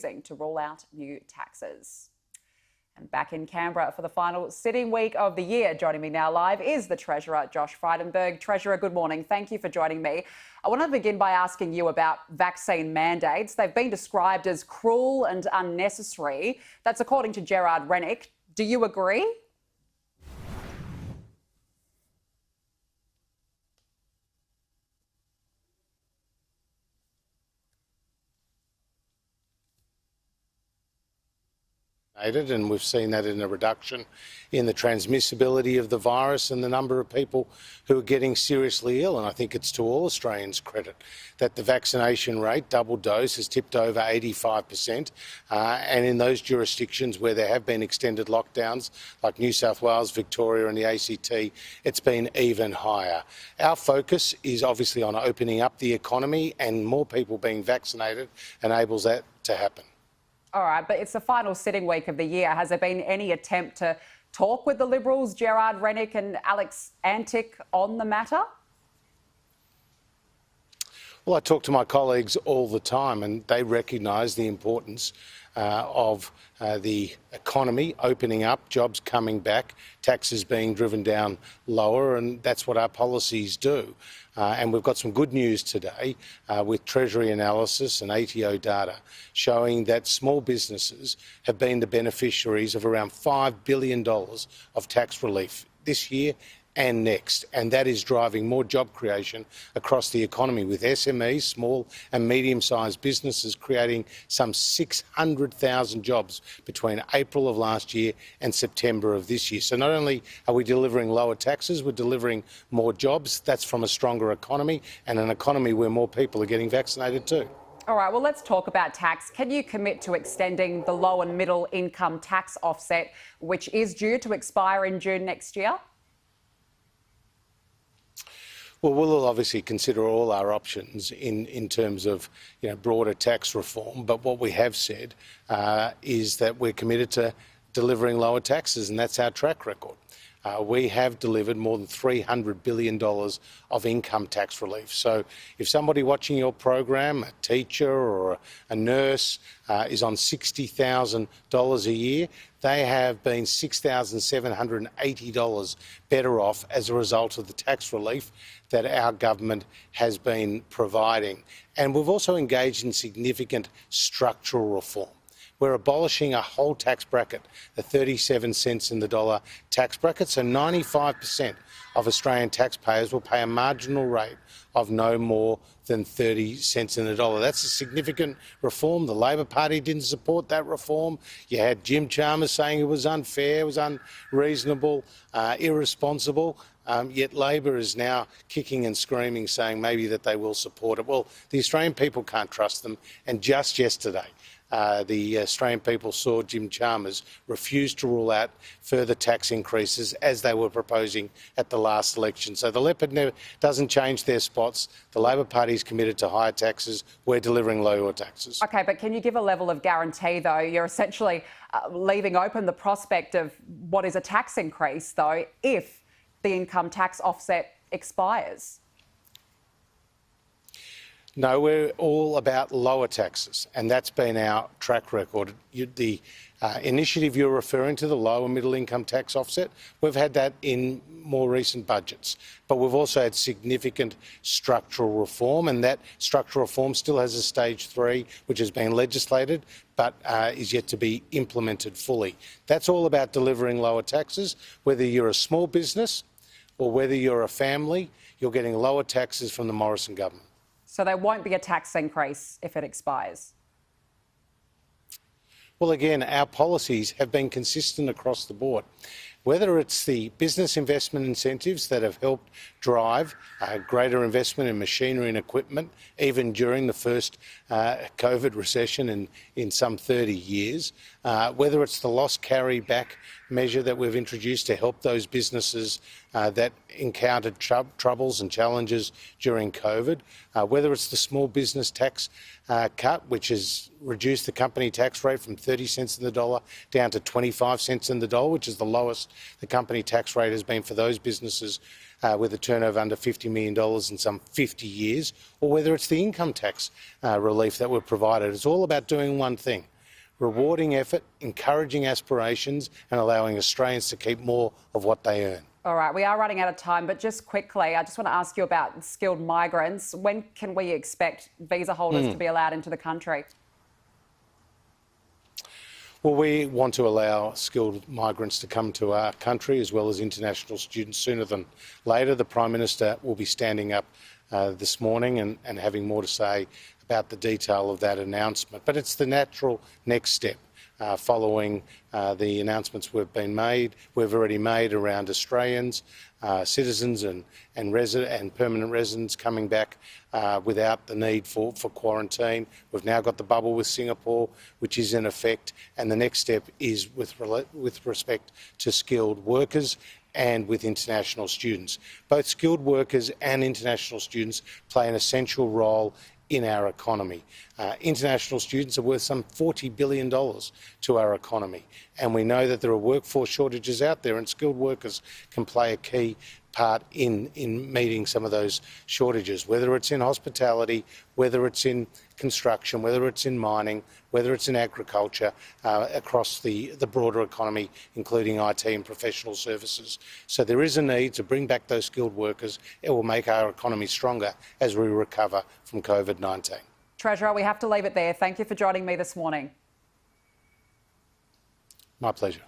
to rule out new taxes. And back in Canberra for the final sitting week of the year, joining me now live is the Treasurer, Josh Frydenberg. Treasurer, good morning. Thank you for joining me. I want to begin by asking you about vaccine mandates. They've been described as cruel and unnecessary. That's according to Gerard Rennick. Do you agree? And we've seen that in a reduction in the transmissibility of the virus and the number of people who are getting seriously ill. And I think it's to all Australians' credit that the vaccination rate, double dose, has tipped over 85%. And in those jurisdictions where there have been extended lockdowns, like New South Wales, Victoria and the ACT, it's been even higher. Our focus is obviously on opening up the economy, and more people being vaccinated enables that to happen. All right, but it's the final sitting week of the year. Has there been any attempt to talk with the Liberals, Gerard Rennick and Alex Antic, on the matter? Well, I talk to my colleagues all the time, and they recognise the importance of the economy opening up, jobs coming back, taxes being driven down lower, and that's what our policies do. And we've got some good news today with Treasury analysis and ATO data showing that small businesses have been the beneficiaries of around $5 billion of tax relief this year and next, and that is driving more job creation across the economy, with SMEs, small and medium-sized businesses, creating some 600,000 jobs between April of last year and September of this year. So not only are we delivering lower taxes, we're delivering more jobs. That's from a stronger economy, and an economy where more people are getting vaccinated too. All right, well, let's talk about tax. Can you commit to extending the low and middle income tax offset, which is due to expire in June next year? Well, we'll obviously consider all our options in terms of broader tax reform, but what we have said is that we're committed to delivering lower taxes, and that's our track record. We have delivered more than $300 billion of income tax relief. So if somebody watching your program, a teacher or a nurse, is on $60,000 a year, they have been $6,780 better off as a result of the tax relief that our government has been providing. And we've also engaged in significant structural reform. We're abolishing a whole tax bracket, the 37 cents in the dollar tax bracket, so 95% of Australian taxpayers will pay a marginal rate of no more than 30 cents in the dollar. That's a significant reform. The Labor Party didn't support that reform. You had Jim Chalmers saying it was unfair, it was unreasonable, irresponsible. Yet Labor is now kicking and screaming, saying maybe that they will support it. Well, the Australian people can't trust them. And just yesterday, the Australian people saw Jim Chalmers refuse to rule out further tax increases as they were proposing at the last election. So the leopard doesn't change their spots. The Labor Party is committed to higher taxes. We're delivering lower taxes. OK, but can you give a level of guarantee, though? You're essentially leaving open the prospect of what is a tax increase, though, if the income tax offset expires. No, we're all about lower taxes, and that's been our track record. The initiative you're referring to, the lower middle income tax offset, we've had that in more recent budgets, but we've also had significant structural reform, and that structural reform still has a stage 3, which has been legislated, but is yet to be implemented fully. That's all about delivering lower taxes. Whether you're a small business or whether you're a family, you're getting lower taxes from the Morrison government. So there won't be a tax increase if it expires? Well, again, our policies have been consistent across the board. Whether it's the business investment incentives that have helped drive greater investment in machinery and equipment, even during the first COVID recession in some 30 years, whether it's the loss carry back measure that we've introduced to help those businesses that encountered troubles and challenges during COVID, whether it's the small business tax cut, which has reduced the company tax rate from 30 cents in the dollar down to 25 cents in the dollar, which is the lowest the company tax rate has been for those businesses with a turnover under $50 million in some 50 years, or whether it's the income tax relief that we've provided. It's all about doing one thing: rewarding effort, encouraging aspirations, and allowing Australians to keep more of what they earn. All right, we are running out of time, but just quickly, I just want to ask you about skilled migrants. When can we expect visa holders to be allowed into the country? Well, we want to allow skilled migrants to come to our country, as well as international students, sooner than later. The Prime Minister will be standing up this morning and having more to say about the detail of that announcement. But it's the natural next step following the announcements we've already made around Australians, citizens and permanent residents coming back without the need for quarantine. We've now got the bubble with Singapore, which is in effect, and the next step is with respect to skilled workers and with international students. Both skilled workers and international students play an essential role in our economy. International students are worth some $40 billion to our economy, and we know that there are workforce shortages out there, and skilled workers can play a key part in meeting some of those shortages, whether it's in hospitality, whether it's in construction, whether it's in mining, whether it's in agriculture, across the broader economy, including IT and professional services. So there is a need to bring back those skilled workers. It will make our economy stronger as we recover from COVID-19. Treasurer, we have to leave it there. Thank you for joining me this morning. My pleasure.